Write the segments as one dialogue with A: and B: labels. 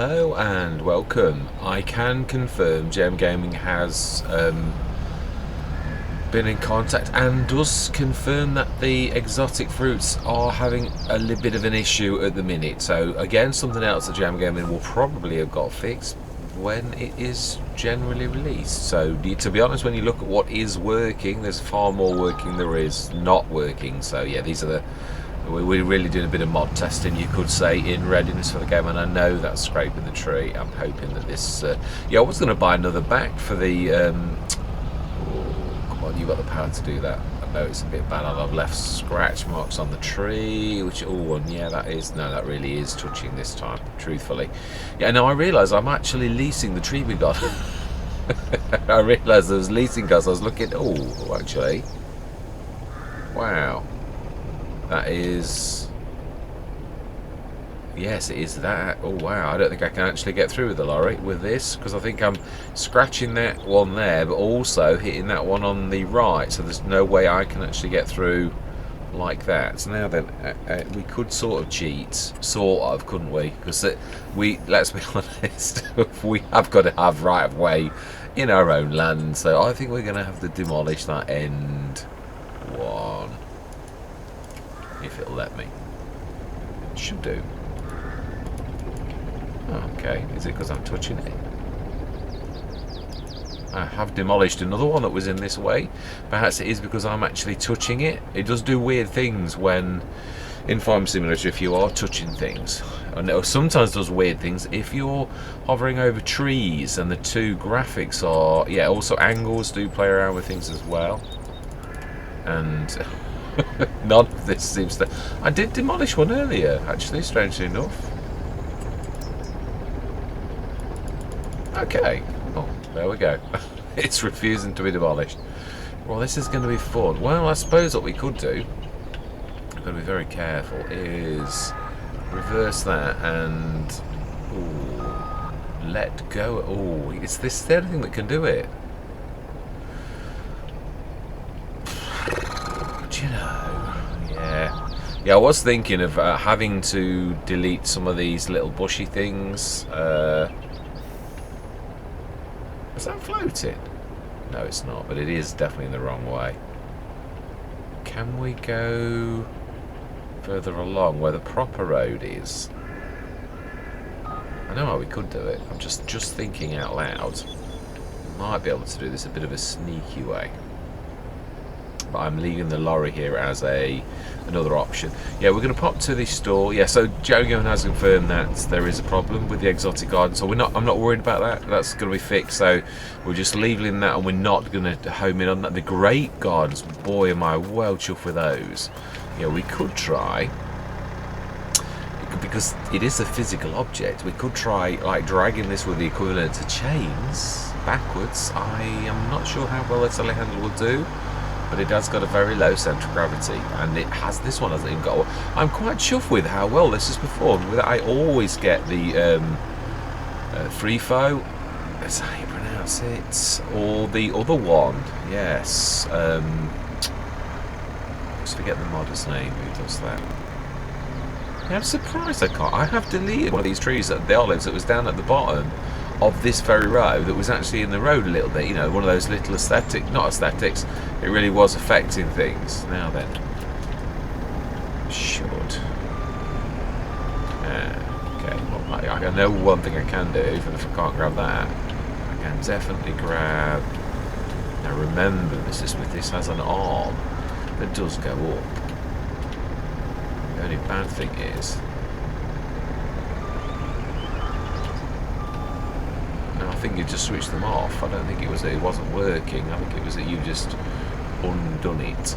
A: Hello and welcome. I can confirm JMGaming has been in contact and does confirm that the exotic fruits are having a little bit of an issue at the minute. So again, something else that JMGaming will probably have got fixed when it is generally released. So to be honest, when you look at what is working, there's far more working there is not working. So yeah, these are the we're really doing a bit of mod testing, you could say, in readiness for the game, and I know that's scraping the tree. I'm hoping that this yeah, I was going to buy another back for the oh, come on, you've got the power to do that. I know it's a bit bad. I've left scratch marks on the tree, which, oh, and yeah, that really is touching this time, truthfully. Yeah, now I realise I'm actually leasing the tree we got. I realised there was leasing costs. I was looking, oh, actually, wow. That is, yes, it is that. Oh wow, I don't think I can actually get through with the lorry with this, because I think I'm scratching that one there, but also hitting that one on the right, so there's no way I can actually get through like that. So now then, we could sort of cheat, sort of, couldn't we? Because let's be honest, we have got to have right of way in our own land, so I think we're going to have to demolish that end one. If it'll let me. It should do. Okay, is it because I'm touching it? I have demolished another one that was in this way. Perhaps it is because I'm actually touching it. It does do weird things when in Farm Simulator if you are touching things. And it sometimes does weird things if you're hovering over trees, and the two graphics are, yeah, also angles do play around with things as well. And none of this seems to... I did demolish one earlier, actually, strangely enough. Okay. Oh, there we go. It's refusing to be demolished. Well, this is going to be fun. Well, I suppose what we could do, I've got to be very careful, is reverse that and... ooh, let go. Oh, it's this third thing that can do it. You know, yeah, I was thinking of having to delete some of these little bushy things. Is that floating? No, it's not, but it is definitely in the wrong way. Can we go further along where the proper road is? I know how we could do it. I'm just thinking out loud. Might be able to do this a bit of a sneaky way. But I'm leaving the lorry here as another option. Yeah, we're going to pop to the store. Yeah, so JMGaming has confirmed that there is a problem with the exotic garden, so I'm not worried about that. That's going to be fixed. So we're just leaving that, and we're not going to home in on that. The great gardens, boy, am I well chuffed with those. Yeah, we could try, because it is a physical object. We could try like dragging this with the equivalent to chains backwards. I am not sure how well a telehandler will do, but it has got a very low centre of gravity, and it has, this one hasn't even got. I'm quite chuffed with how well this has performed. With it, I always get the free-fo, that's how you pronounce it, or the other one, yes. I just forget the modder's name who does that. Yeah, I'm surprised I can't. I have deleted one of these trees at the olives that was down at the bottom of this very road that was actually in the road a little bit, you know, one of those little not aesthetics, it really was affecting things. Now then, should okay, well, I know one thing I can do, even if I can't grab that, I can definitely grab, now remember Mr. Smith, this has an arm that does go up. The only bad thing is, I think you just switched them off. I don't think it wasn't working. I think it was that you just undone it.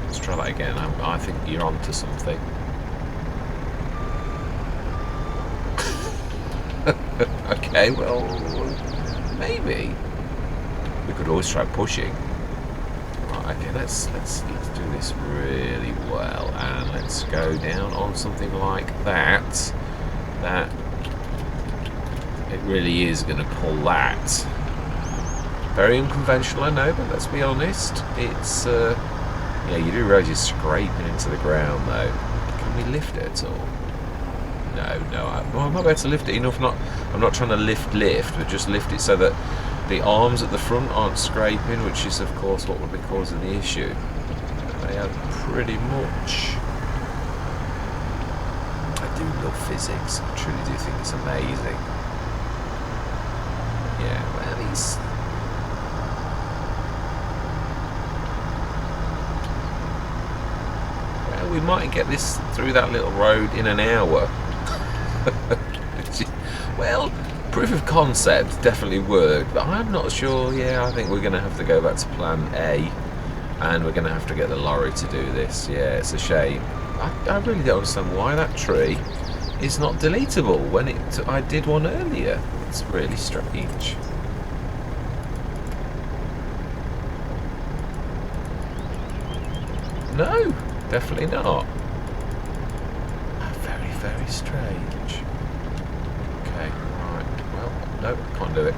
A: Let's try that again. I think you're onto something. Okay, well, maybe we could always try pushing. Right, okay, let's do this really well, and let's go down on something like that. It really is going to pull that. Very unconventional, I know, but let's be honest. It's, yeah, you do realise you're scraping into the ground, though. Can we lift it at all? Well, I might be able to lift it enough. I'm not trying to lift, but just lift it so that the arms at the front aren't scraping, which is of course what would be causing the issue. They are pretty much. I do love physics. I truly do think it's amazing. Yeah, well, these. Well, we might get this through that little road in an hour. Well, proof of concept definitely worked, but I'm not sure. Yeah, I think we're going to have to go back to plan A, and we're going to have to get the lorry to do this. Yeah, it's a shame. I really don't understand why that tree is not deletable when I did one earlier. It's really strange. No, definitely not. Very, very strange. Okay, right. Well, no, can't do it.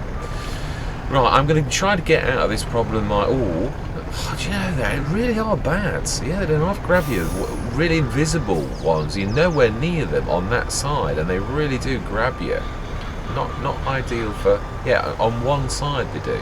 A: Right, I'm going to try to get out of this problem. Do you know, they really are bats. Yeah, they don't grab you. Really invisible ones. You're nowhere near them on that side, and they really do grab you. Not ideal for. Yeah, on one side they do.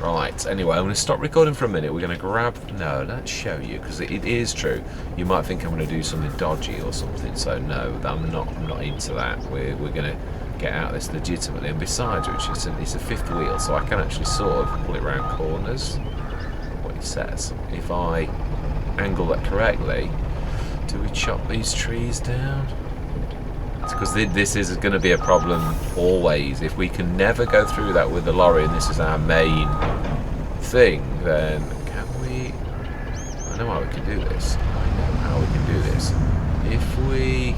A: Right, anyway, I'm going to stop recording for a minute. We're going to grab. No, let's show you, because it is true. You might think I'm going to do something dodgy or something, so no, I'm not into that. We're going to get out of this legitimately, and besides which, it's a fifth wheel, so I can actually sort of pull it around corners. What it says. If I angle that correctly, do we chop these trees down? Because this is going to be a problem always. If we can never go through that with the lorry, and this is our main thing, then can we? I know how we can do this. If we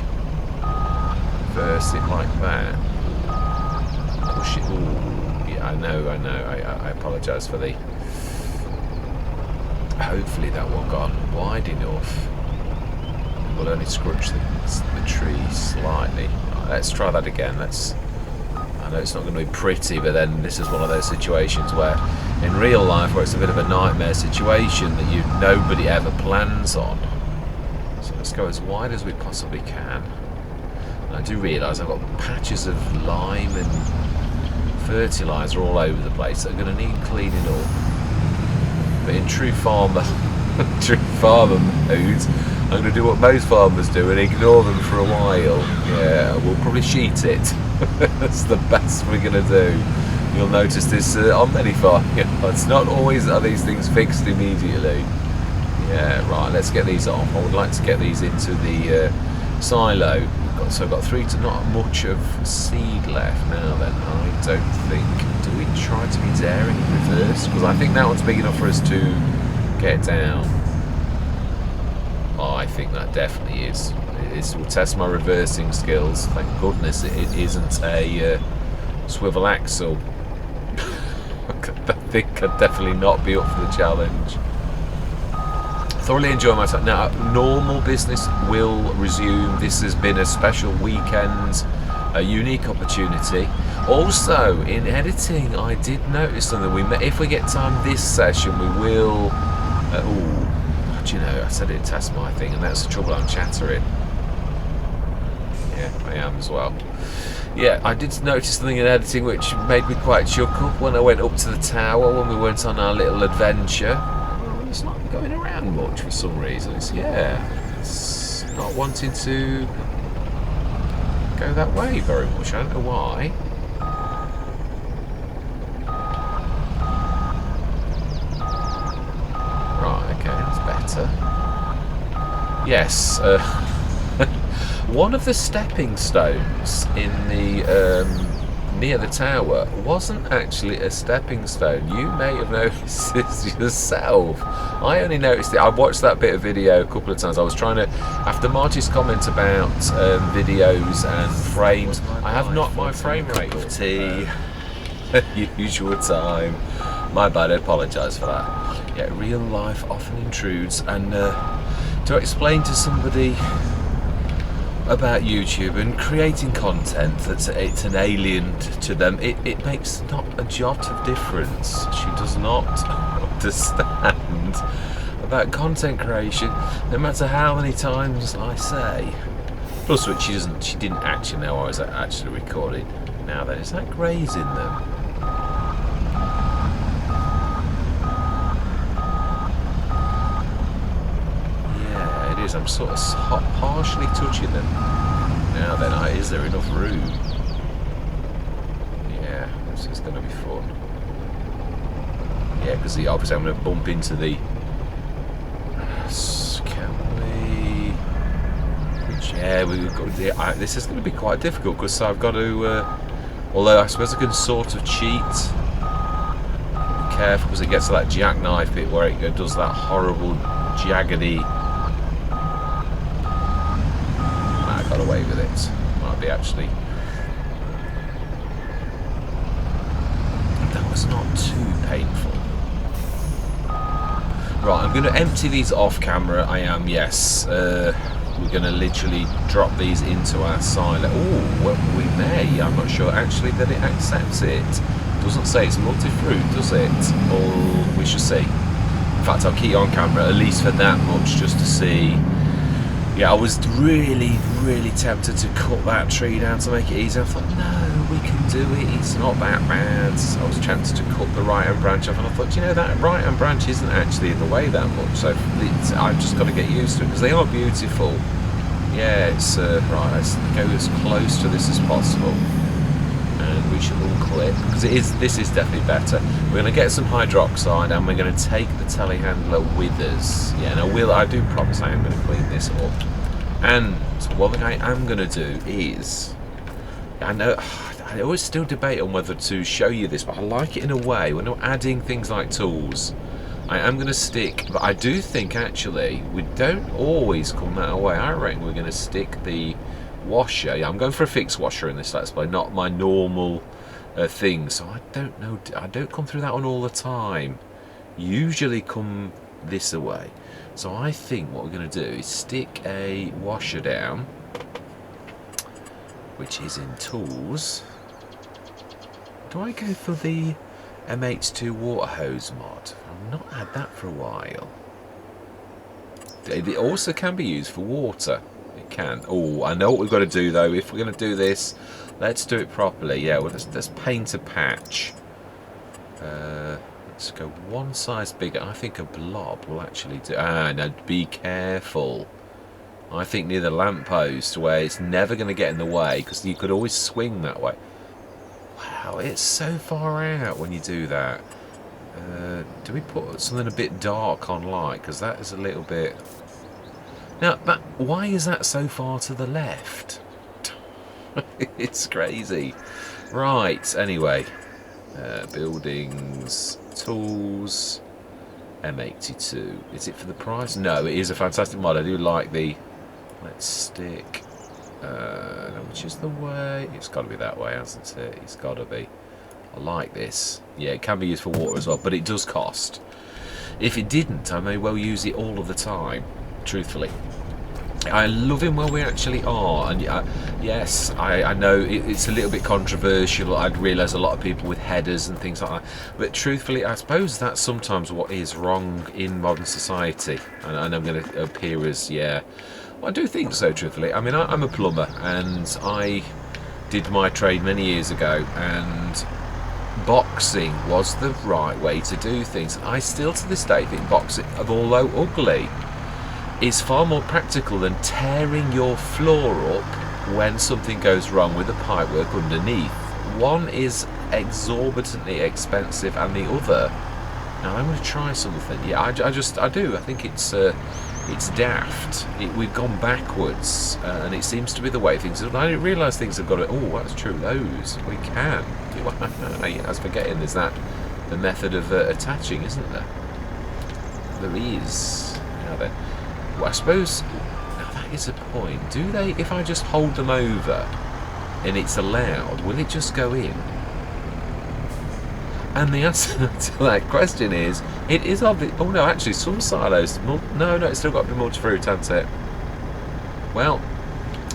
A: reverse it like that, push it. Ooh, yeah, I know. I apologise for the. Hopefully that one got wide enough. We'll only scrunch the tree slightly. Right, let's try that again. I know it's not going to be pretty, but then this is one of those situations where, in real life, where it's a bit of a nightmare situation that nobody ever plans on. So let's go as wide as we possibly can. And I do realise I've got patches of lime and fertiliser all over the place that are going to need cleaning up. But in true farmer mode, I'm going to do what most farmers do and ignore them for a while. Yeah, we'll probably sheet it. That's the best we're going to do. You'll notice this on many farms. It's not always are these things fixed immediately. Yeah, right, let's get these off. I would like to get these into the silo. So I've got not much of seed left now then, I don't think. Do we try to be daring in reverse? Because I think that one's big enough for us to get down. Oh, I think that definitely is. It will test my reversing skills. Thank goodness it isn't a swivel axle. I think I'd definitely not be up for the challenge. Thoroughly enjoy my time. Now, normal business will resume. This has been a special weekend, a unique opportunity. Also, in editing, I did notice something. If we get time this session, we will. Do you know, I said it'd test my thing, and that's the trouble. I'm chattering. Yeah, I am as well. Yeah, I did notice something in editing which made me quite chuckle when I went up to the tower when we went on our little adventure. It's not going around much for some reason. It's not wanting to go that way very much. I don't know why. Right, okay, that's better. Yes, one of the stepping stones in the near the tower wasn't actually a stepping stone. You may have noticed this yourself. I only noticed it. I watched that bit of video a couple of times. I was trying to, after Marty's comment about videos and frames, I have not my frame rate of tea. Usual time. My bad, I apologise for that. Yeah, real life often intrudes, and to explain to somebody about YouTube and creating content that's it's an alien to them, it makes not a jot of difference. She does not understand about content creation, no matter how many times I say Plus, which she didn't actually know I was actually recording. Now then, is that grazing them? Yeah, it is. I'm sort of partially touching them. Now then, is there enough room? Yeah, this is going to be fun. Yeah, because obviously I'm going to bump into the... Can we... Yeah, we've got... this is going to be quite difficult because I've got to... although I suppose I can sort of cheat. Be careful because it gets to that jackknife bit where it does that horrible jaggedy... I got away with it. Might be actually... That was not too painful. Right, I'm going to empty these off camera. I am, yes. We're going to literally drop these into our silo. Oh, well, we may. I'm not sure actually that it accepts it. Doesn't say it's multi-fruit, does it? Or we shall see. In fact, I'll keep it on camera at least for that much, just to see. Yeah, I was really, really tempted to cut that tree down to make it easier. I thought, no, we can do it. It's not that bad. So I was tempted to cut the right-hand branch off, and I thought, you know, that right-hand branch isn't actually in the way that much. So I've just got to get used to it because they are beautiful. Yeah, it's right. Let's go as close to this as possible, and we should unclip because this is definitely better. We're going to get some hydroxide, and we're going to take the telehandler with us. Yeah, and I do promise I am going to clean this up. And one thing I am going to do is, I know I always still debate on whether to show you this, but I like it in a way when I'm adding things like tools. I am going to stick, but I do think actually we don't always come that way. I reckon we're going to stick the washer. Yeah, I'm going for a fixed washer in this Let's Play, not my normal thing. So I don't know. I don't come through that one all the time. Usually come this away. So I think what we're going to do is stick a washer down, which is in tools. Do I go for the MH2 water hose mod? I've not had that for a while. It also can be used for water. It can. Oh, I know what we've got to do though. If we're going to do this, let's do it properly. Yeah, well, let's paint a patch. Let's go one size bigger. I think a blob will actually do. Ah, no, be careful. I think near the lamppost where it's never going to get in the way because you could always swing that way. Wow, it's so far out when you do that. Do we put something a bit dark on light? Because that is a little bit... Now, why is that so far to the left? It's crazy. Right, anyway. Buildings, tools, M82. Is it for the price? No, it is a fantastic mod. I do like the... Let's stick... which is the way? It's got to be that way, hasn't it? It's got to be. I like this. Yeah, it can be used for water as well, but it does cost. If it didn't, I may well use it all of the time, truthfully. I love him where we actually are, and yes, I know it's a little bit controversial. I'd realise a lot of people with headers and things like that, but truthfully, I suppose that's sometimes what is wrong in modern society, and I'm going to appear as, yeah, well, I do think so, truthfully. I mean, I'm a plumber, and I did my trade many years ago, and boxing was the right way to do things. I still to this day think boxing, although ugly, is far more practical than tearing your floor up when something goes wrong with the pipework underneath. One is exorbitantly expensive, and the other, now I'm going to try something. Yeah, I do. I think it's daft. We've gone backwards, and it seems to be the way things are. I didn't realise things have got it. Oh, that's true. Those we can. I was forgetting. There's that the method of attaching, isn't there? There is. Now then. Well, I suppose now that is a point. Do they, if I just hold them over and it's allowed, will it just go in? And the answer to that question is, it is obvious. Oh no, actually some silos, no, it's still got to be multi-fruit, hasn't it? Well,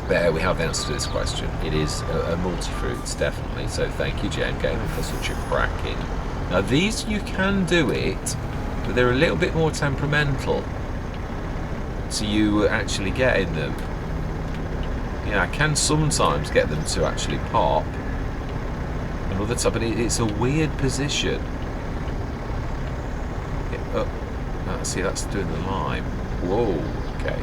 A: there we have the answer to this question. It is a multi-fruit, definitely. So thank you, JMGaming, for such a cracking. Now these, you can do it, but they're a little bit more temperamental. So you actually get in them. Yeah, I can sometimes get them to actually pop. Another time, but it's a weird position. See, that's doing the lime. Whoa, okay.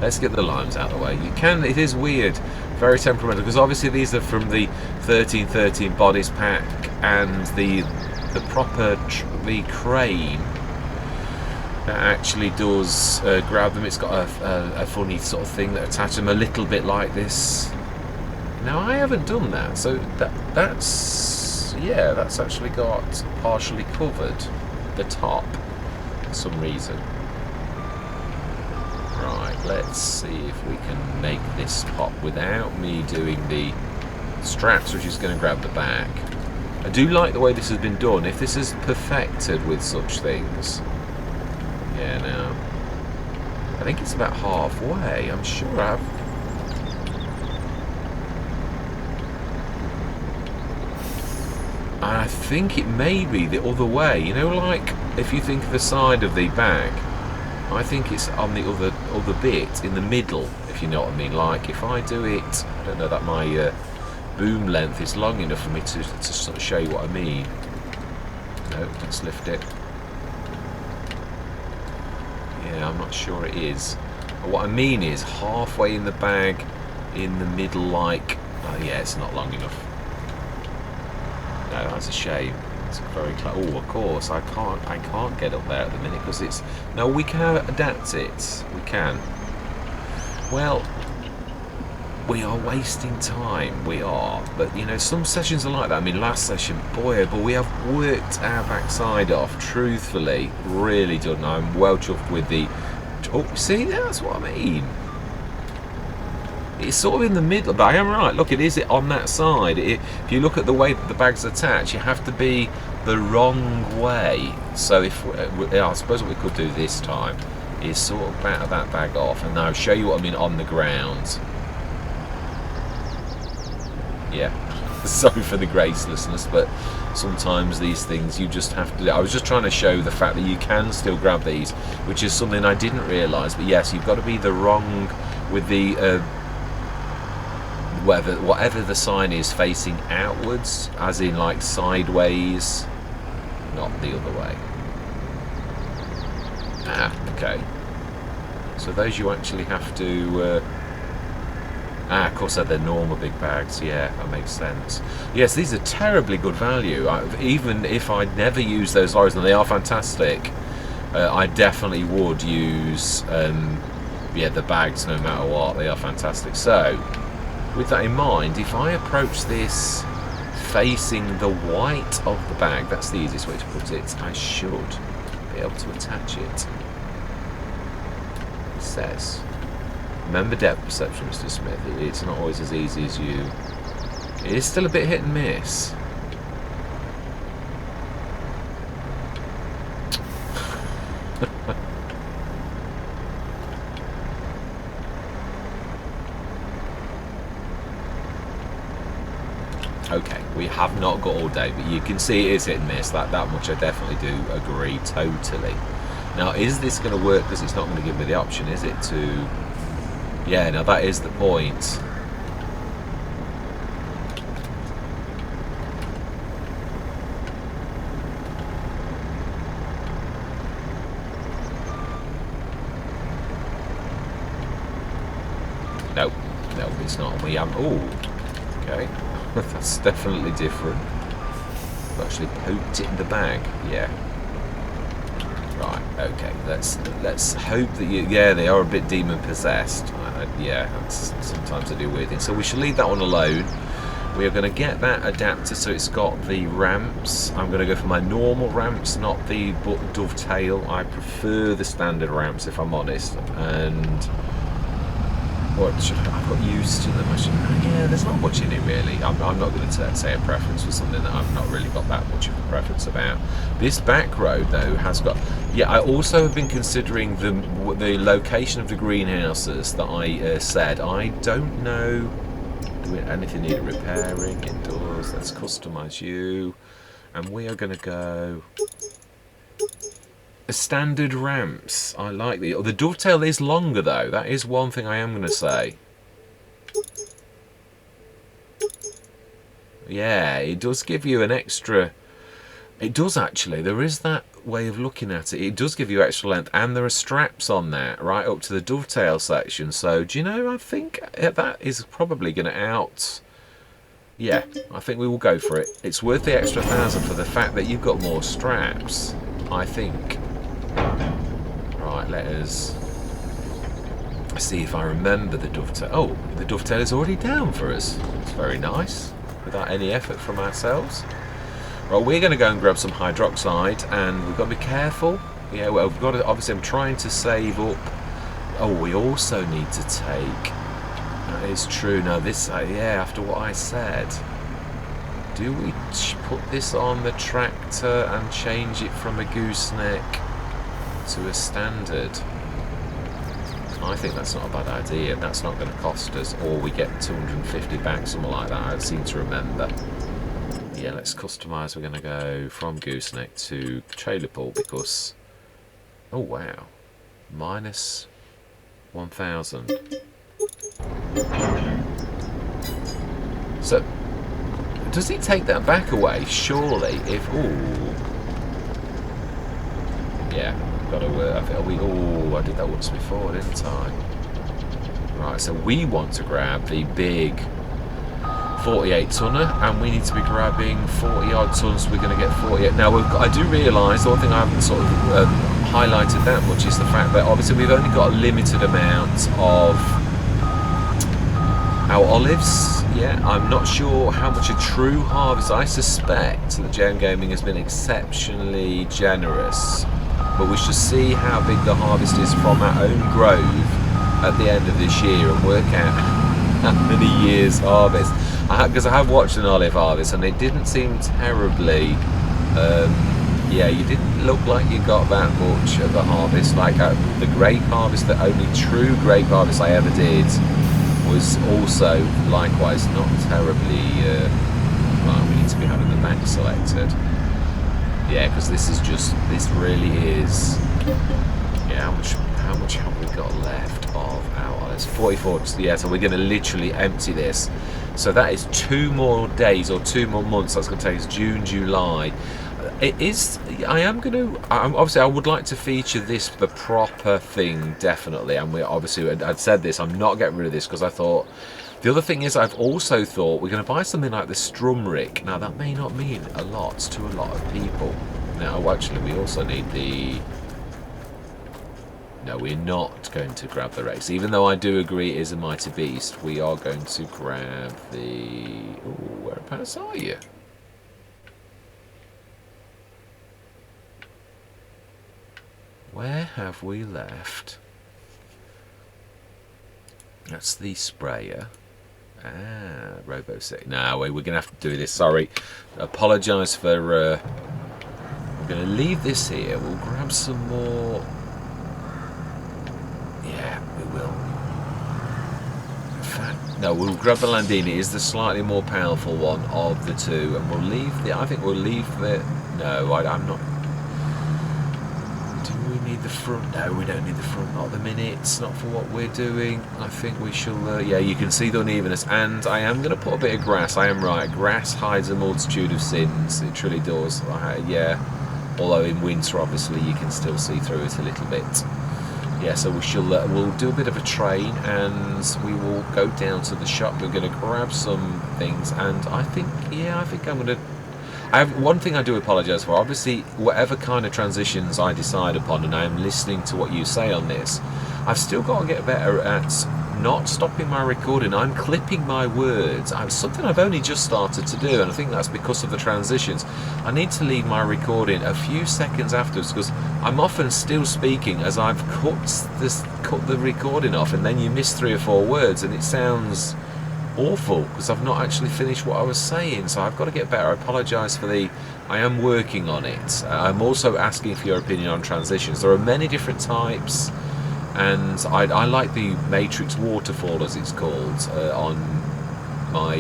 A: Let's get the limes out of the way. You can, it is weird, very temperamental, because obviously these are from the 1313 bodies pack, and the proper the crane that actually does grab them. It's got a funny sort of thing that attaches them a little bit like this. Now I haven't done that, so that's actually got partially covered the top for some reason. Right, let's see if we can make this pop without me doing the straps, which is going to grab the back. I do like the way this has been done. If this is perfected with such things, yeah, now I think it's about halfway. I'm sure I've. I think it may be the other way. You know, like if you think of the side of the bag, I think it's on the other bit in the middle, if you know what I mean. Like if I do it, I don't know that my boom length is long enough for me to sort of show you what I mean. No, let's lift it. Yeah, I'm not sure it is. But what I mean is halfway in the bag, in the middle, like, oh yeah, it's not long enough. No, that's a shame. It's very close. Oh, of course, I can't get up there at the minute because it's. No, we can adapt it. We can. Well, we are wasting time. We are. But you know, some sessions are like that. I mean, last session, boy, but we have worked our backside off. Truthfully, really done. I'm well chuffed with the. Oh, see, that's what I mean. It's sort of in the middle, but I am right. Look, it is on that side. If you look at the way that the bag's attached, you have to be the wrong way. So if I suppose what we could do this time is sort of batter that bag off, and now show you what I mean on the ground. Yeah, sorry for the gracelessness, but sometimes these things you just have to do. I was just trying to show the fact that you can still grab these, which is something I didn't realise. But yes, you've got to be the wrong with the. Whatever the sign is facing outwards, as in like sideways, not the other way. Ah, okay. So those you actually have to. Of course, they're normal big bags. Yeah, that makes sense. Yes, these are terribly good value. Even if I never use those lorries, and they are fantastic, I definitely would use. The bags no matter what. They are fantastic. So. With that in mind, if I approach this facing the white of the bag, that's the easiest way to put it, I should be able to attach it. It says, remember depth perception, Mr. Smith, it's not always as easy as you. It is still a bit hit and miss. Okay, we have not got all day, but you can see it is hit and miss. That much I definitely do agree totally. Now, is this going to work? Because it's not going to give me the option, is it? To yeah, now that is the point. No, it's not. We haven't. Oh, okay. That's definitely different. I've actually poked it in the bag. Yeah. Right. Okay. Let's hope that you. Yeah, they are a bit demon possessed. Yeah. Sometimes I do weird things. So we should leave that one alone. We are going to get that adapter so it's got the ramps. I'm going to go for my normal ramps, not the dovetail. I prefer the standard ramps, if I'm honest. And. I've got used to them. Yeah, there's not much in it really. I'm not going to say a preference for something that I've not really got that much of a preference about. This back road though has got. Yeah, I also have been considering the location of the greenhouses that I said. I don't know. Do anything need repairing indoors? Let's customize you, and we are going to go. Standard ramps. I like the dovetail is longer though. That is one thing I am going to say. Yeah, it does give you an extra. It does actually. There is that way of looking at it. It does give you extra length, and there are straps on that right up to the dovetail section. So do you know? I think that is probably going to out. Yeah, I think we will go for it. It's worth the extra 1,000 for the fact that you've got more straps, I think. Right, let us see if I remember the dovetail. Oh, the dovetail is already down for us. It's very nice, without any effort from ourselves. Right, we're going to go and grab some hydroxide, and we've got to be careful. Yeah, well, we've got to, obviously I'm trying to save up. Oh, we also need to take... That is true. Now this, yeah, after what I said, do we put this on the tractor and change it from a gooseneck to a standard? I think that's not a bad idea. That's not going to cost us, or we get 250 back, something like that. I seem to remember. Yeah, let's customise. We're going to go from gooseneck to trailer pull because, oh wow, minus 1,000. So, does he take that back away? Surely, if yeah, got to. I did that once before, didn't I? Right, so we want to grab the big 48 tonner, and we need to be grabbing 40 odd tons. We're going to get 48. Now, I do realise the one thing I haven't sort of highlighted that much is the fact that obviously we've only got a limited amount of our olives. Yeah, I'm not sure how much a true harvest. I suspect that JMGaming has been exceptionally generous, but we shall see how big the harvest is from our own grove at the end of this year and work out how many years harvest. Because I have watched an olive harvest and it didn't seem terribly. Yeah, you didn't look like you got that much of a harvest. Like the grape harvest, the only true grape harvest I ever did, was also likewise not terribly. Well, we need to be having the back selected. Yeah, because this really is. Yeah, how much have we got left of our olives? 44. Yeah, so we're going to literally empty this. So that is 2 more days or 2 more months. That's going to take us June, July. It is. Obviously, I would like to feature this, the proper thing, definitely. And we obviously, I'd said this. I'm not getting rid of this because I thought. The other thing is, I've also thought we're going to buy something like the Strumrick. Now, that may not mean a lot to a lot of people. Now, actually, we also need the. No, we're not going to grab the Rex. Even though I do agree it is a mighty beast, we are going to grab the. Ooh, whereabouts are you? Where have we left? That's the sprayer. Ah, Robo 6. No, we're going to have to do this. Sorry. Apologise for... we're going to leave this here. We'll grab some more... Yeah, we will. In fact, no, we'll grab the Landini. It's the slightly more powerful one of the two. And we'll leave the... I think we'll leave the... No, I'm not... The front. No, we don't need the front, not the minute. It's not for what we're doing. I think we shall yeah, you can see the unevenness, and I am going to put a bit of grass. I am right, grass hides a multitude of sins. It truly does. Yeah, although in winter obviously you can still see through it a little bit. Yeah, so we shall we'll do a bit of a train and we will go down to the shop. We're going to grab some things, and I think I'm going to. One thing I do apologise for. Obviously, whatever kind of transitions I decide upon, and I am listening to what you say on this, I've still got to get better at not stopping my recording. I'm clipping my words. It's something I've only just started to do, and I think that's because of the transitions. I need to leave my recording a few seconds afterwards because I'm often still speaking as I've cut the recording off, and then you miss 3 or 4 words, and it sounds awful because I've not actually finished what I was saying. So I've got to get better. I apologise for I am working on it. I'm also asking for your opinion on transitions. There are many different types, and I like the Matrix Waterfall, as it's called, on my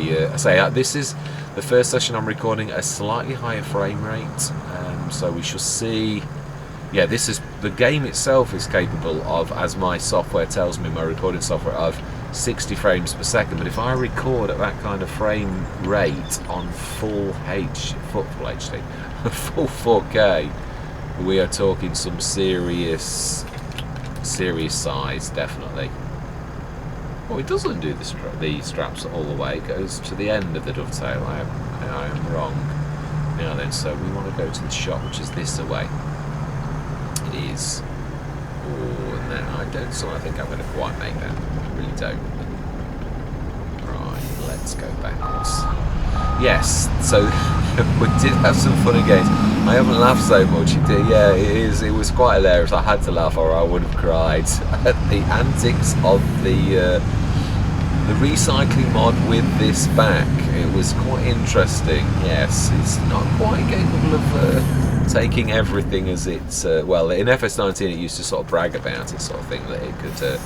A: this is the first session I'm recording a slightly higher frame rate, so we shall see. Yeah, this is the game itself is capable of, as my software tells me, my recording software, of 60 frames per second, but if I record at that kind of frame rate on full HD, full 4K, we are talking some serious size, definitely. Oh, it doesn't do the straps all the way. It goes to the end of the dovetail. I am wrong. Now then, so we want to go to the shop, which is this away. It is. Oh, and then I think I'm going to quite make that. I really don't. Right, let's go backwards. Yes, so we did have some fun and games. I haven't laughed so much. Yeah, it was quite hilarious. I had to laugh or I would have cried at the antics of the recycling mod with this back. It was quite interesting. Yes, it's not quite capable of taking everything as it's well, in FS19 it used to sort of brag about it, sort of thing, that it could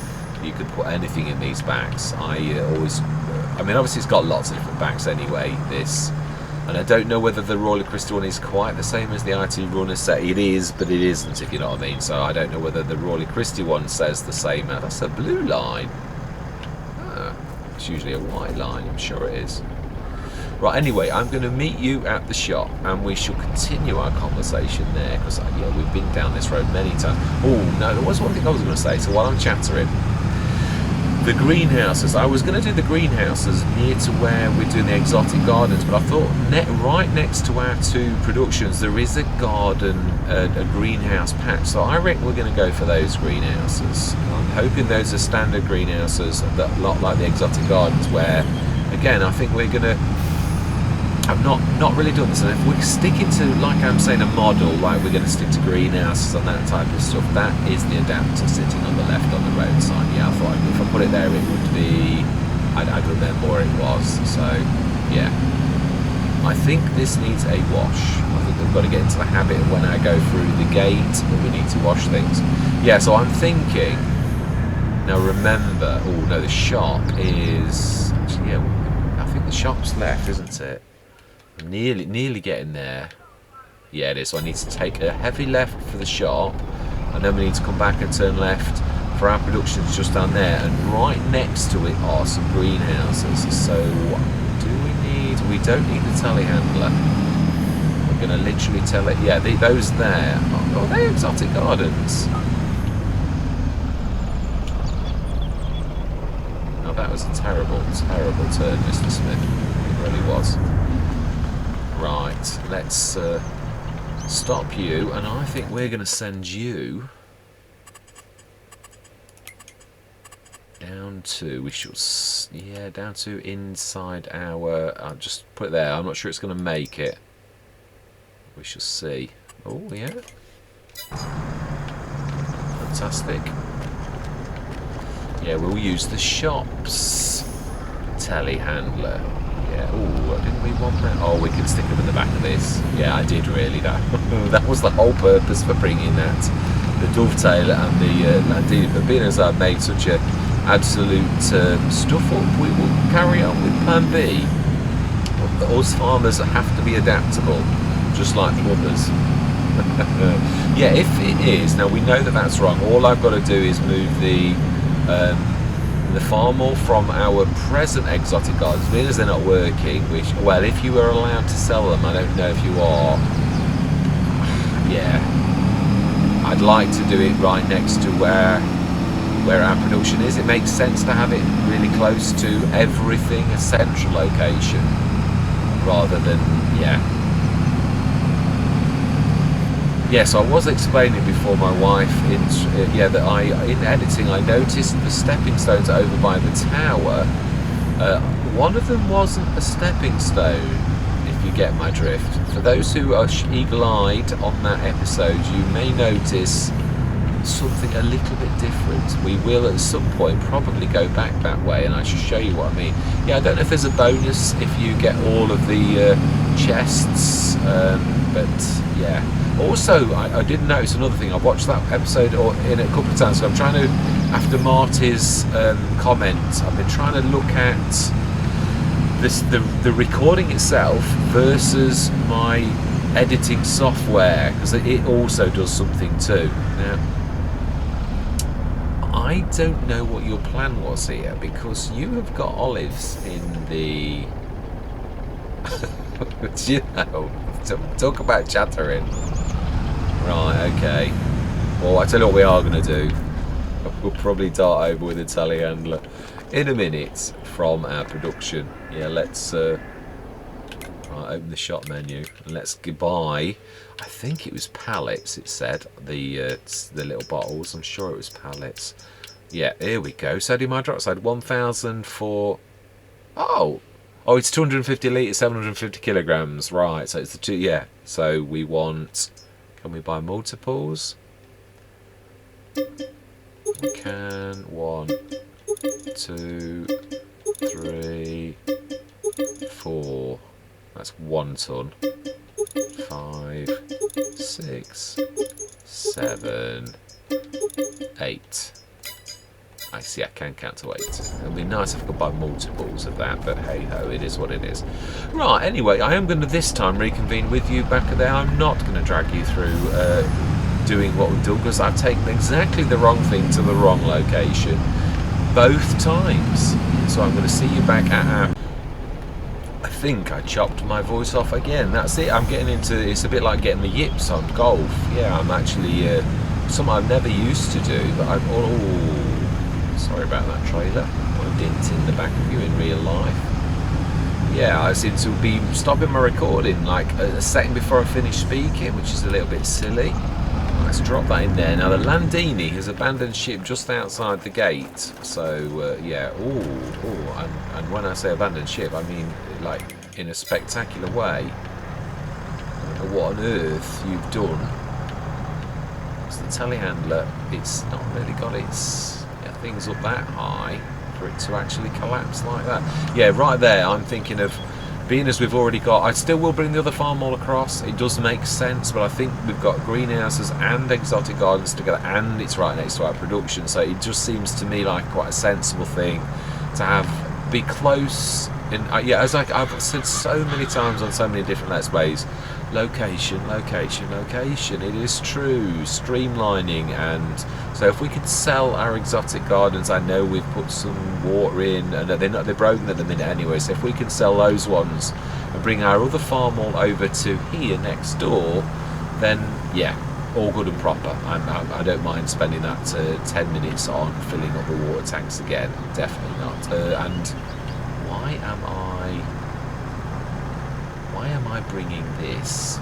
A: you could put anything in these backs. I mean, obviously it's got lots of different backs anyway, this, and I don't know whether the Royal Crystal one is quite the same as the IT Runner set. It is, but it isn't, if you know what I mean. So I don't know whether the Royal Crystal one says the same. That's a blue line. It's usually a white line, I'm sure it is. Right, anyway, I'm going to meet you at the shop and we shall continue our conversation there, because yeah, we've been down this road many times. Oh no, there was one thing I was going to say. So while I'm chattering, the greenhouses, I was going to do the greenhouses near to where we're doing the exotic gardens, but I thought right next to our two productions there is a garden, a greenhouse patch, so I reckon we're going to go for those greenhouses. I'm hoping those are standard greenhouses, that lot like the exotic gardens, where again I think we're going to, I've not really done this, and if we're sticking to, like I'm saying, a model, like we're going to stick to greenhouses and that type of stuff, that is the adapter sitting on the left on the roadside. Yeah, I thought if I put it there it would be, I'd remember where it was. So yeah, I think this needs a wash. I think we've got to get into the habit of when I go through the gate that we need to wash things. Yeah, so I'm thinking, now remember, oh no, the shop is, actually, yeah, I think the shop's left, isn't it? Nearly getting there. Yeah, it is. So I need to take a heavy left for the shop, and then we need to come back and turn left for our productions just down there. And right next to it are some greenhouses. So do we need? We don't need the telehandler. We're going to literally tell it. Yeah, those there. Oh, they're exotic gardens. Oh, that was a terrible turn, Mr. Smith. It really was. Right, let's stop you, and I think we're going to send you down to, down to inside our, I'll just put it there. I'm not sure it's going to make it. We shall see. Oh, yeah. Fantastic. Yeah, we'll use the shop's telehandler. Yeah. Oh, didn't we want that? Oh, we can stick them in the back of this. Yeah, I did really. That was the whole purpose for bringing that, the dovetail and the landini. But being as I've made such a absolute stuff up, we will carry on with Plan B. Us farmers have to be adaptable, just like plumbers. Yeah, if it is, now we know that that's wrong. All I've got to do is move the farm wall from our present exotic gardens, being as they're not working, which, well, if you are allowed to sell them, I don't know if you are. Yeah, I'd like to do it right next to where our production is. It makes sense to have it really close to everything, a central location, rather than, yeah. Yes, I was explaining before my wife that in editing I noticed the stepping stones over by the tower. One of them wasn't a stepping stone, if you get my drift. For those who are eagle-eyed on that episode, you may notice something a little bit different. We will at some point probably go back that way, and I shall show you what I mean. Yeah, I don't know if there's a bonus if you get all of the chests, but yeah. Also, I did notice another thing. I watched that episode in a couple of times, so I'm trying to, after Marty's comment, I've been trying to look at the recording itself versus my editing software, because it also does something too. Now, I don't know what your plan was here, because you have got olives in the... you know, talk about chattering. Right, okay. Well, I tell you what we are going to do. We'll probably dart over with a telehandler in a minute from our production. Yeah, let's right, open the shop menu and let's buy. I think it was pallets. It said the little bottles. I'm sure it was pallets. Yeah, here we go. Sodium hydroxide, 1,000 for. Oh, it's 250 litres, 750 kilograms. Right, so it's the two. Yeah, so we want. Can we buy multiples? We can. 1, 2, 3, 4. That's 1 ton. 5, 6, 7, 8. I see, I can count to 8. It would be nice if I could buy multiples of that, but hey ho, it is what it is. Right, anyway, I am going to this time reconvene with you back there. I'm not going to drag you through doing what we've done, because I've taken exactly the wrong thing to the wrong location both times. So I'm going to see you back at our... I think I chopped my voice off again. That's it. I'm getting into... It's a bit like getting the yips on golf. Yeah, I'm actually... something I've never used to do, but I've... Oh, sorry about that trailer. I didn't in the back of you in real life. Yeah, I seem to be stopping my recording like a second before I finish speaking, which is a little bit silly. Let's drop that in there. Now the Landini has abandoned ship just outside the gate. So yeah, and when I say abandoned ship, I mean like in a spectacular way. I don't know what on earth you've done. It's the telehandler. It's not really got its things up that high for it to actually collapse like that. Yeah, right there. I'm thinking of. Being as we've already got, I still will bring the other farm all across. It does make sense, but I think we've got greenhouses and exotic gardens together, and it's right next to our production. So it just seems to me like quite a sensible thing to be close. And yeah, as I've said so many times on so many different Let's Plays, location, location, location. It is true, streamlining. And so if we could sell our exotic gardens, I know we've put some water in and they're broken at the minute anyway, so if we can sell those ones and bring our other farm all over to here next door, then yeah, all good and proper. I don't mind spending that 10 minutes on filling up the water tanks again, definitely not. And why am I bringing this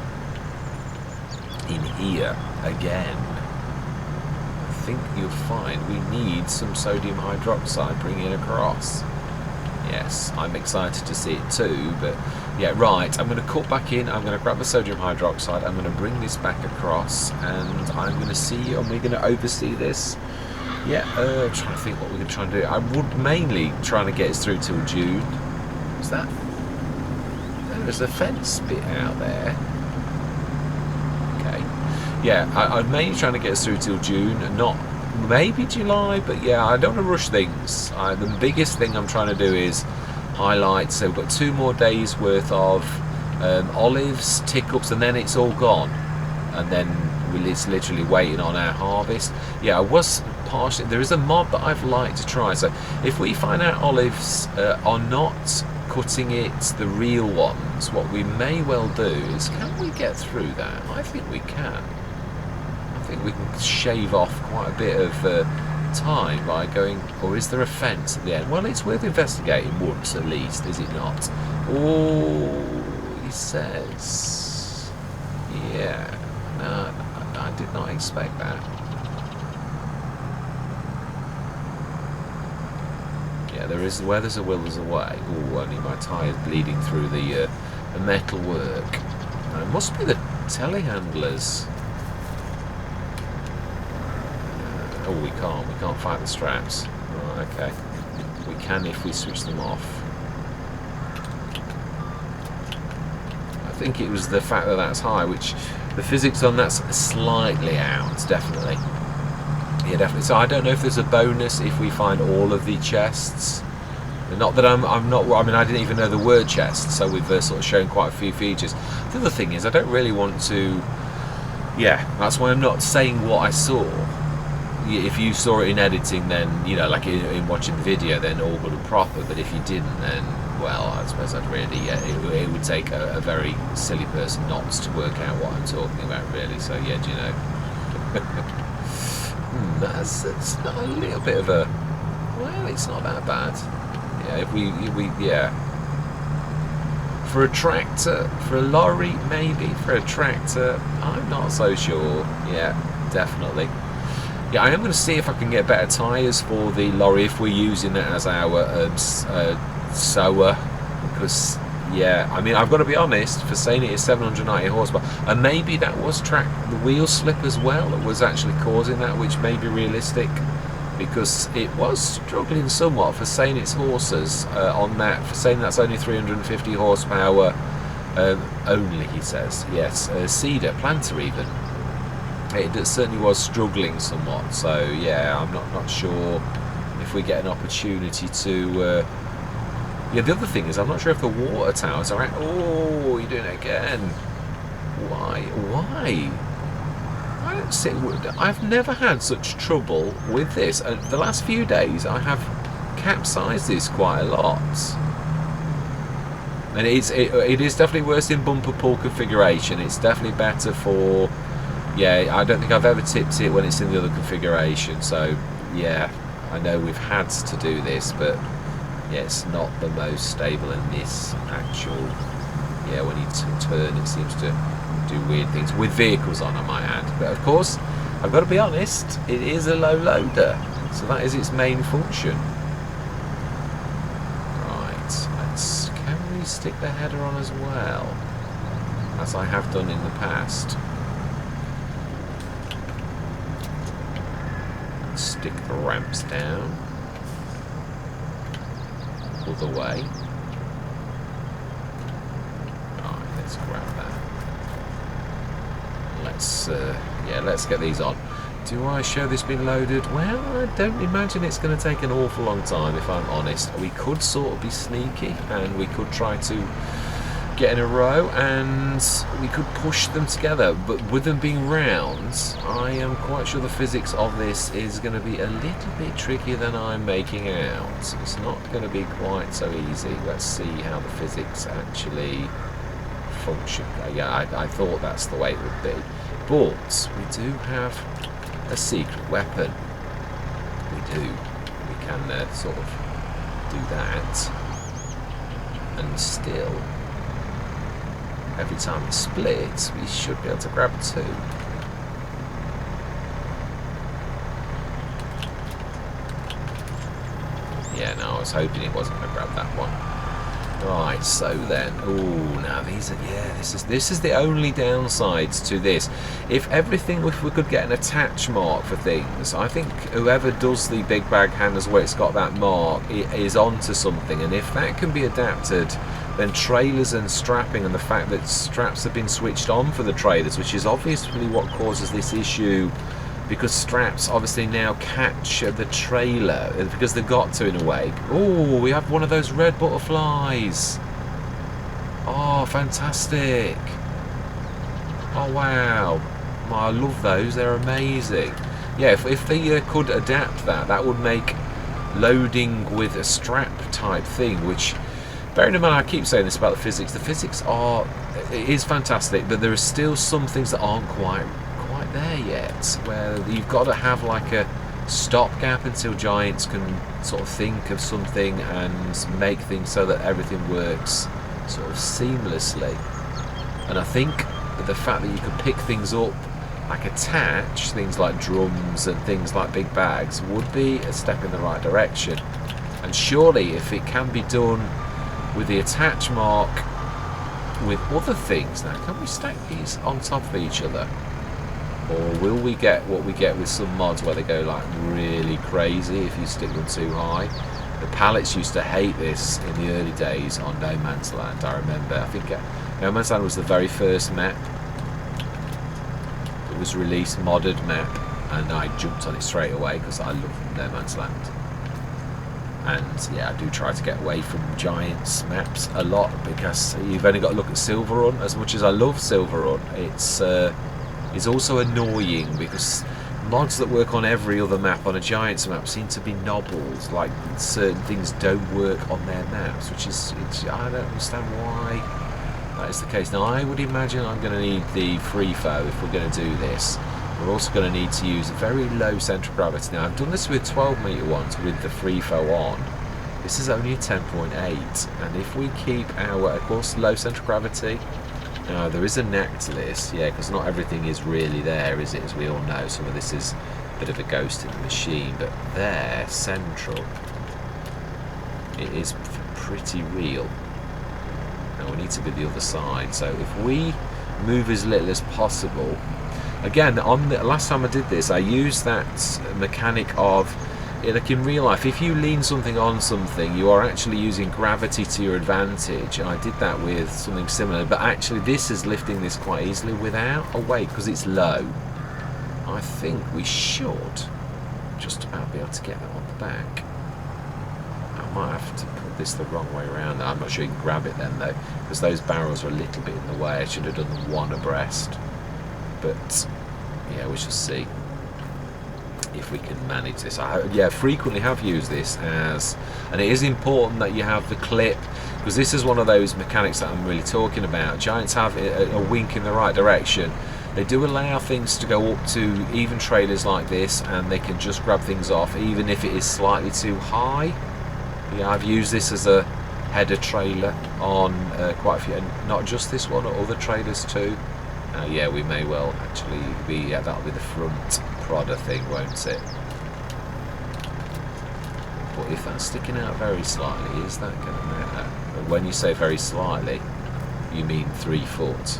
A: in here again? I think you'll find we need some sodium hydroxide bringing across. Yes, I'm excited to see it too, but yeah, right, I'm going to cut back in, I'm going to grab the sodium hydroxide, I'm going to bring this back across, and I'm going to see, and we're going to oversee this. Yeah, I'm trying to think what we're going to try and do. I would mainly trying to get us through till June. Is that... There's a fence bit out there. Okay. Yeah, I'm mainly trying to get us through till June, not maybe July, but yeah, I don't want to rush things. The biggest thing I'm trying to do is highlight, so we've got 2 more days worth of olives, tick-ups, and then it's all gone. And then it's literally waiting on our harvest. Yeah, I was partially... There is a mod that I've liked to try. So if we find out olives are not cutting it, the real ones, what we may well do is, can we get through that? I think we can. I think we can shave off quite a bit of time by going, or is there a fence at the end? Well, it's worth investigating once at least, is it not? Oh, he says... Yeah, no, I did not expect that. Yeah, there is, where there's a will, there's a way. Oh, only my tyre's bleeding through the metal work. It must be the telehandlers. Oh, we can't fight the straps. Oh, okay. We can if we switch them off. I think it was the fact that that's high, which the physics on that's slightly out, definitely. Yeah, definitely. So I don't know if there's a bonus if we find all of the chests. Not that I'm not. I mean, I didn't even know the word chest, so we've sort of shown quite a few features. The other thing is, I don't really want to. Yeah, that's why I'm not saying what I saw. if you saw it in editing, then, you know, like in watching the video, then all good and proper. But if you didn't, then, well, I suppose I'd really, it would take a very silly person not to work out what I'm talking about, really. So yeah, do you know? That's not a little bit of a, well, it's not that bad. Yeah, if we yeah. For a tractor, for a lorry, maybe. For a tractor, I'm not so sure. Yeah, definitely. Yeah, I am going to see if I can get better tyres for the lorry if we're using it as our sower. Because, yeah, I mean, I've got to be honest, for saying it is 790 horsepower, and maybe that was the wheel slip as well that was actually causing that, which may be realistic. Because it was struggling somewhat for saying its horses on that, for saying that's only 350 horsepower only, he says. Yes, cedar, planter even. It certainly was struggling somewhat, so yeah, I'm not sure if we get an opportunity to... yeah, the other thing is, I'm not sure if the water towers are... Oh, you're doing it again. Why? I don't see... I've never had such trouble with this. The last few days, I have capsized this quite a lot. And it is definitely worse in bumper pull configuration. It's definitely better for... Yeah, I don't think I've ever tipped it when it's in the other configuration. So, yeah, I know we've had to do this, but yeah, it's not the most stable in this actual... Yeah, when you turn, it seems to do weird things. With vehicles on, I might add. But of course, I've got to be honest, it is a low loader. So that is its main function. Right, can we stick the header on as well? As I have done in the past. Stick the ramps down. Other way. Right, let's grab that. Let's get these on. Do I show this being loaded? Well, I don't imagine it's going to take an awful long time, if I'm honest. We could sort of be sneaky, and we could try to get in a row, and we could push them together. But with them being rounds, I am quite sure the physics of this is going to be a little bit trickier than I'm making out. It's not going to be quite so easy. Let's see how the physics actually function. Yeah, I thought that's the way it would be. But we do have a secret weapon. We do. We can sort of do that. And still, every time it splits, we should be able to grab two. Yeah, no, I was hoping it wasn't going to grab that one. Right, so then, now these are, yeah, this is the only downsides to this. If we could get an attach mark for things, I think whoever does the big bag handles where it's got that mark is onto something, and if that can be adapted, then trailers and strapping, and the fact that straps have been switched on for the trailers, which is obviously what causes this issue, because straps obviously now catch the trailer, because they've got to in a way. Oh, we have one of those red butterflies. Oh, fantastic. Oh, wow. Oh, I love those, they're amazing. Yeah, if they could adapt that would make loading with a strap type thing, which, bearing in mind, I keep saying this about the physics it is fantastic, but there are still some things that aren't quite there yet, where you've got to have like a stopgap until Giants can sort of think of something and make things so that everything works sort of seamlessly. And I think the fact that you can pick things up, like attach things like drums and things like big bags, would be a step in the right direction. And surely if it can be done with the attach mark with other things, now can we stack these on top of each other? Or will we get what we get with some mods where they go like really crazy if you stick them too high? The pallets used to hate this in the early days on No Man's Land, I remember. I think No Man's Land was the very first map. It was released, modded map, and I jumped on it straight away because I love No Man's Land. And yeah, I do try to get away from Giants maps a lot, because you've only got to look at Silver Run. As much as I love Silver Run, it's also annoying because
B: mods that work on every other map on a Giants map seem to be nobbled, like certain things don't work on their maps, which is, I don't understand why that is the case. Now I would imagine I'm going to need the free foe if we're going to do this. We're also going to need to use a very low centre of gravity. Now I've done this with 12 metre ones with the free foe on. This is only a 10.8, and if we keep our, of course, low centre of gravity. Now there is a knack to this, yeah, because not everything is really there, is it? As we all know, some of this is a bit of a ghost in the machine, but there, central, it is pretty real. Now we need to be the other side, so if we move as little as possible. Again, on the last time I did this, I used that mechanic of, like in real life, if you lean something on something, you are actually using gravity to your advantage. I did that with something similar, but actually this is lifting this quite easily without a weight because it's low. I think we should just about be able to get that on the back. I might have to put this the wrong way around. I'm not sure you can grab it then though, because those barrels are a little bit in the way. I should have done them one abreast, but yeah, we shall see if we can manage this. I frequently have used this as, and it is important that you have the clip, because this is one of those mechanics that I'm really talking about. Giants have a wink in the right direction. They do allow things to go up to even trailers like this, and they can just grab things off even if it is slightly too high. Yeah, I've used this as a header trailer on quite a few, and not just this one, or other trailers too. Yeah, we may well actually be, yeah, that'll be the front prodder thing, won't it? But if that's sticking out very slightly, is that going to matter? And when you say very slightly, you mean 3 foot.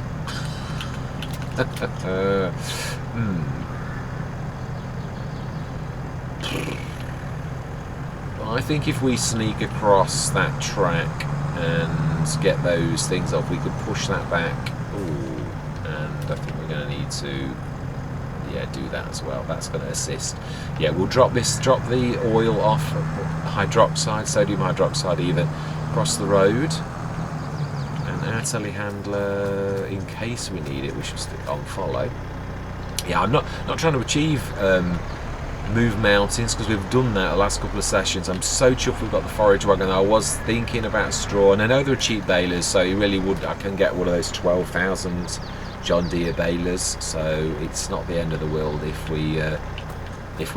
B: I think if we sneak across that track and get those things off, we could push that back. Ooh, and I think we're going to need to, yeah, do that as well. That's going to assist. Yeah, we'll drop the oil off, hydroxide, sodium hydroxide even, across the road. And our telehandler, in case we need it, we should stick on follow. Yeah, I'm not trying to achieve move mountains, because we've done that the last couple of sessions. I'm so chuffed we've got the forage wagon. I was thinking about straw, and I know they're cheap balers, so you really would, I can get one of those 12,000 John Deere balers, so it's not the end of the world if we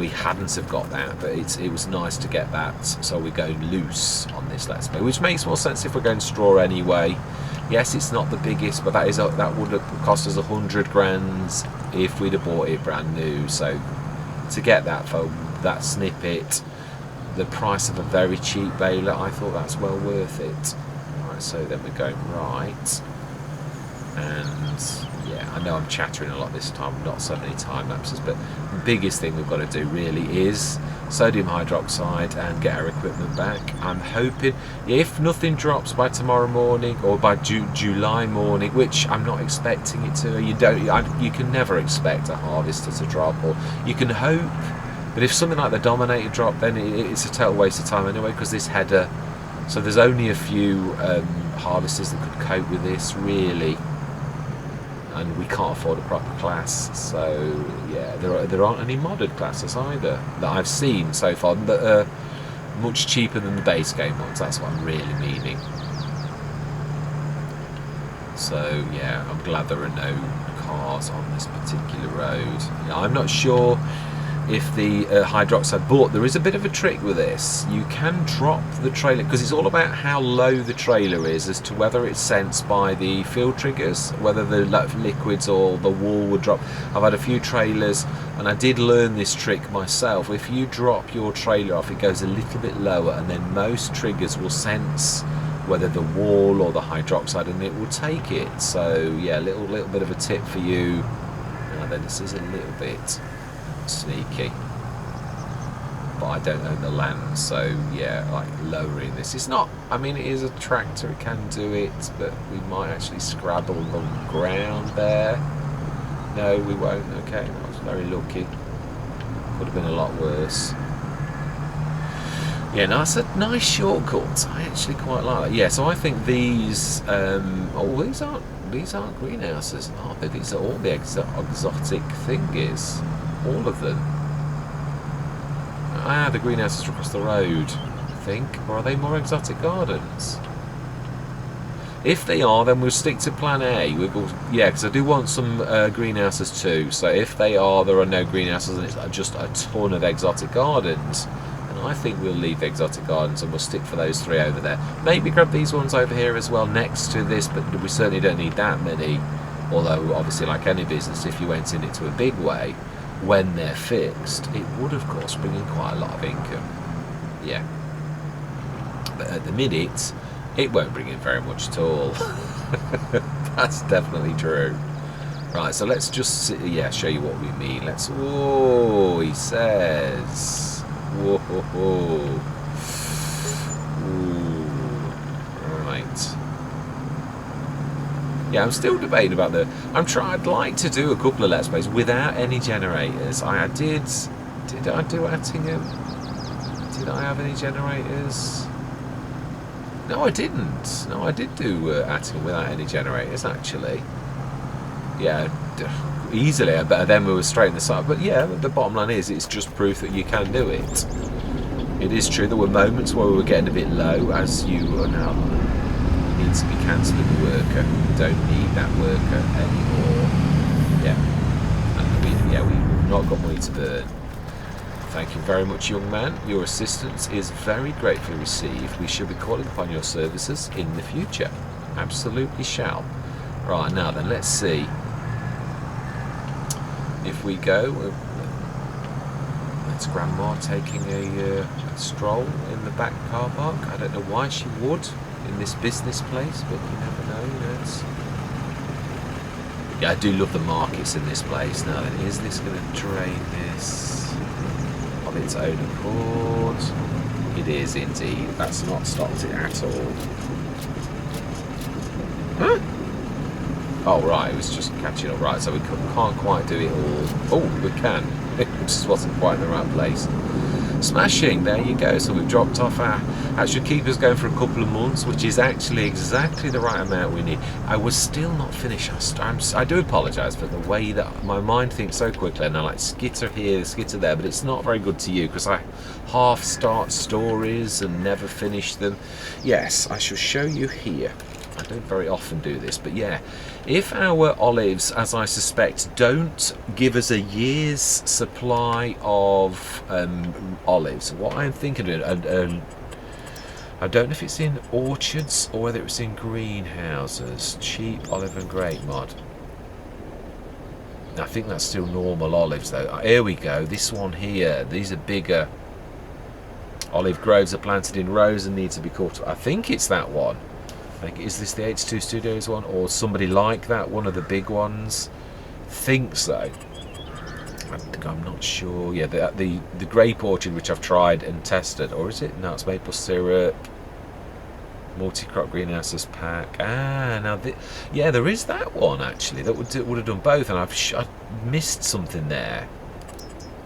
B: hadn't have got that. But it was nice to get that, so we're going loose on this Let's Play, which makes more sense if we're going straw anyway. Yes, it's not the biggest, but that would have cost us 100 grand if we'd have bought it brand new. So to get that for that snippet, the price of a very cheap baler, I thought that's well worth it. Right, so then we're going right, and yeah, I know I'm chattering a lot this time, not so many time lapses, but the biggest thing we've got to do really is sodium hydroxide and get our equipment back. I'm hoping, if nothing drops by tomorrow morning or by July morning, which I'm not expecting it to. You can never expect a harvester to drop, or you can hope, but if something like the Dominator drop, then it's a total waste of time anyway, because this header, so there's only a few harvesters that could cope with this really, and we can't afford a proper class. So yeah, there aren't any modded classes either that I've seen so far that are much cheaper than the base game ones. That's what I'm really meaning. So yeah, I'm glad there are no cars on this particular road. Yeah, I'm not sure if the hydroxide, but there is a bit of a trick with this. You can drop the trailer, because it's all about how low the trailer is as to whether it's sensed by the field triggers, whether the liquids or the wall would drop. I've had a few trailers, and I did learn this trick myself. If you drop your trailer off, it goes a little bit lower, and then most triggers will sense whether the wall or the hydroxide, and it will take it. So yeah, little bit of a tip for you. Now then, this is a little bit sneaky, but I don't own the land, so yeah, like lowering this, it's not, I mean, it is a tractor, it can do it, but we might actually scrabble the ground there. No, we won't. Okay, that was very lucky. Could have been a lot worse. Yeah, no, that's a nice shortcut. I actually quite like that. Yeah, so I think these these aren't greenhouses, are they? These are all the exotic thingies.
A: all of them. Ah, the greenhouses are across the road, I think. Or are they more exotic gardens? If they are, then we'll stick to plan A. We'll go, yeah, because I do want some greenhouses too. So if they are, there are no greenhouses and it's just a ton of exotic gardens. And I think we'll leave the exotic gardens and we'll stick for those 3 over there. Maybe grab these ones over here as well next to this, but we certainly don't need that many. Although, obviously, like any business, if you went in it to a big way, when they're fixed, it would, of course, bring in quite a lot of income. Yeah. But at the minute, it won't bring in very much at all. That's definitely true. Right, so let's just show you what we mean. Let's. Whoa, he says. Whoa. Ooh. Right. Yeah, I'm still debating about I'd like to do a couple of Let's Plays without any generators. I did I do Attingham? Did I have any generators? No, I didn't. No, I did do Attingham without any generators, actually. Yeah, easily. But then we were straight in the side. But yeah, the bottom line is, it's just proof that you can do it. It is true there were moments where we were getting a bit low, as you are now. Needs to be cancelling the worker. We don't need that worker anymore. Yeah. And we've not got money to burn. Thank you very much, young man. Your assistance is very gratefully received. We shall be calling upon your services in the future. Absolutely shall. Right, now then, let's see. If we go... That's Grandma taking a stroll in the back car park. I don't know why she would in this business place, but you never know, you know. Yeah, I do love the markets in this place. Now then, is this going to drain this of its own accord? It is indeed. That's not stopped it at all. Huh? Oh right, it was just catching up. Right, so we can't quite do it all. Oh, we can. It just wasn't quite in the right place. Smashing, there you go. So we've dropped off that should keep us going for a couple of months, which is actually exactly the right amount we need. I was still not finished. I do apologise for the way that my mind thinks so quickly, and I like skitter here, skitter there, but it's not very good to you because I half start stories and never finish them. Yes, I shall show you here. I don't very often do this, but yeah, if our olives, as I suspect, don't give us a year's supply of olives, what I'm thinking of, I don't know if it's in orchards or whether it's in greenhouses. Cheap olive and grape mod. I think that's still normal olives though. Here we go, this one here, these are bigger. Olive groves are planted in rows and need to be caught. I think it's that one. Like, is this the H2 Studios one or somebody like that, one of the big ones? Think so. I'm not sure. Yeah, the grape orchard, which I've tried and tested, or is it? No, it's maple syrup. Multi-crop greenhouses pack. Ah, now yeah, there is that one actually. That would have done both, and I missed something there.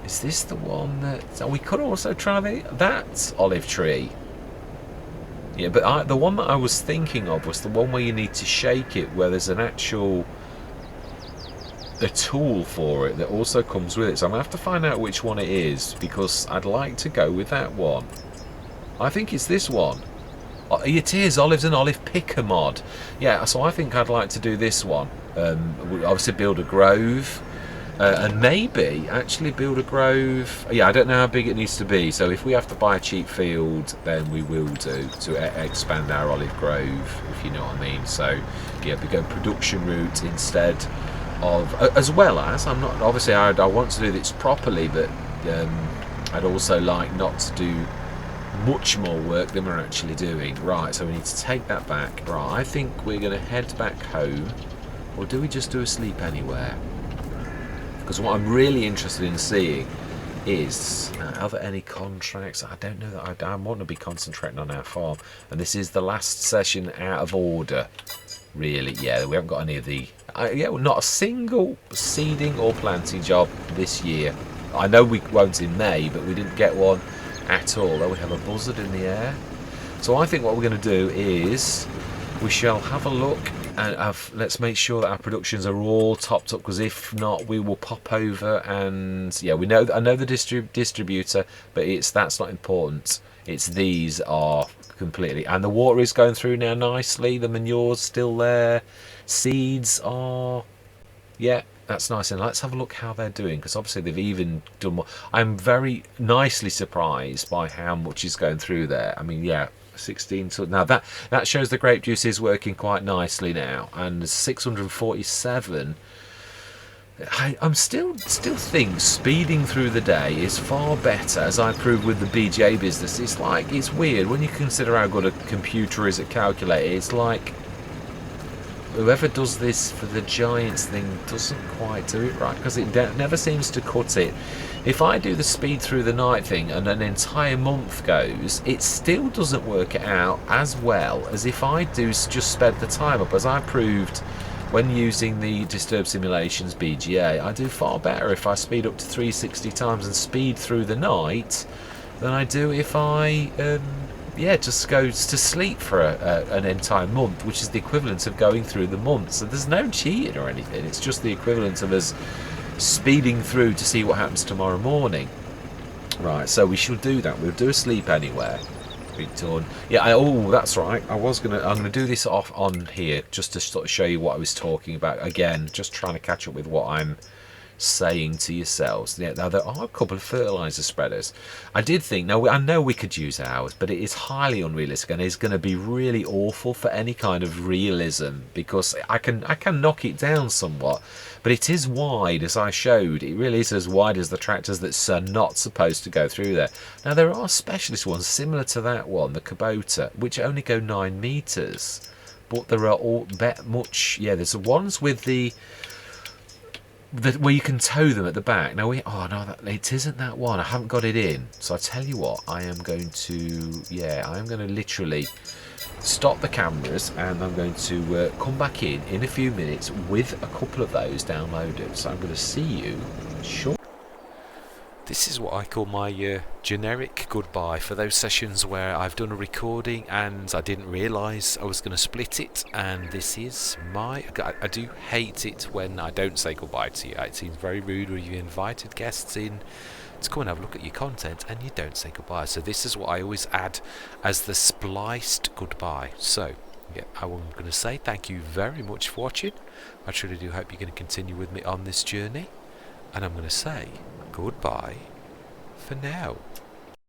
A: Is this the one that we could also try that olive tree? Yeah, but the one that I was thinking of was the one where you need to shake it, where there's an actual a tool for it that also comes with it. So I'm gonna have to find out which one it is, because I'd like to go with that one. I think it's this one. It is olives and olive picker mod. Yeah, so I think I'd like to do this one. Obviously build a grove. And maybe actually build a grove. Yeah, I don't know how big it needs to be. So if we have to buy a cheap field, then we will do to expand our olive grove, if you know what I mean. So yeah, we go production route instead of, as well as, I'm not, obviously I want to do this properly, but I'd also like not to do much more work than we're actually doing. Right, so we need to take that back. Right, I think we're going to head back home. Or do we just do a sleep anywhere? Because what I'm really interested in seeing is, are there any contracts? I don't know that I want to be concentrating on our farm. And this is the last session out of order, really. Yeah, we haven't got any of the... yeah, not a single seeding or planting job this year. I know we won't in May, but we didn't get one at all. Though we have a buzzard in the air. So I think what we're going to do is we shall have a look
B: and let's make sure that our productions are all topped up, because if not, we will pop over. And yeah, I know the distributor, but that's not important. It's these are completely, and the water is going through now nicely. The manure's still there. Seeds are, yeah, that's nice. And let's have a look how they're doing, because obviously they've even done more. I'm very nicely surprised by how much is going through there. I mean, yeah, 16. So now that shows the grape juice is working quite nicely now. And 647. I'm still think speeding through the day is far better, as I proved with the BJ business. It's weird when you consider how good a computer is at calculating. It's like whoever does this for the Giants thing doesn't quite do it right, because it never seems to cut it. If I do the speed through the night thing and an entire month goes, it still doesn't work it out as well as if I do just sped the time up, as I proved when using the Disturb Simulations BGA. I do far better if I speed up to 360 times and speed through the night than I do if I just goes to sleep for an entire month, which is the equivalent of going through the month. So there's no cheating or anything. It's just the equivalent of us speeding through to see what happens tomorrow morning. Right, so we should do that. We'll do a sleep anywhere. Done. Yeah. That's right. I'm gonna do this off on here just to sort of show you what I was talking about. Again, just trying to catch up with what I'm saying to yourselves. Yeah, now there are a couple of fertilizer spreaders. I did think, now I know we could use ours, but it is highly unrealistic and is going to be really awful for any kind of realism, because I can knock it down somewhat, but it is wide, as I showed. It really is as wide as the tractors that are not supposed to go through there. Now there are specialist ones similar to that one, the Kubota, which only go 9 meters, but there are all much. Yeah, there's the ones with the where you can tow them at the back. Now it isn't that one. I haven't got it in. So I tell you what, I am going to literally stop the cameras, and I'm going to come back in a few minutes with a couple of those downloaded. So I'm going to see you shortly. This is what I call my generic goodbye for those sessions where I've done a recording and I didn't realise I was going to split it, and this is I do hate it when I don't say goodbye to you. It seems very rude when you invited guests in to come and have a look at your content and you don't say goodbye. So this is what I always add as the spliced goodbye. So yeah, I'm going to say thank you very much for watching. I truly do hope you're going to continue with me on this journey, and I'm going to say goodbye for now.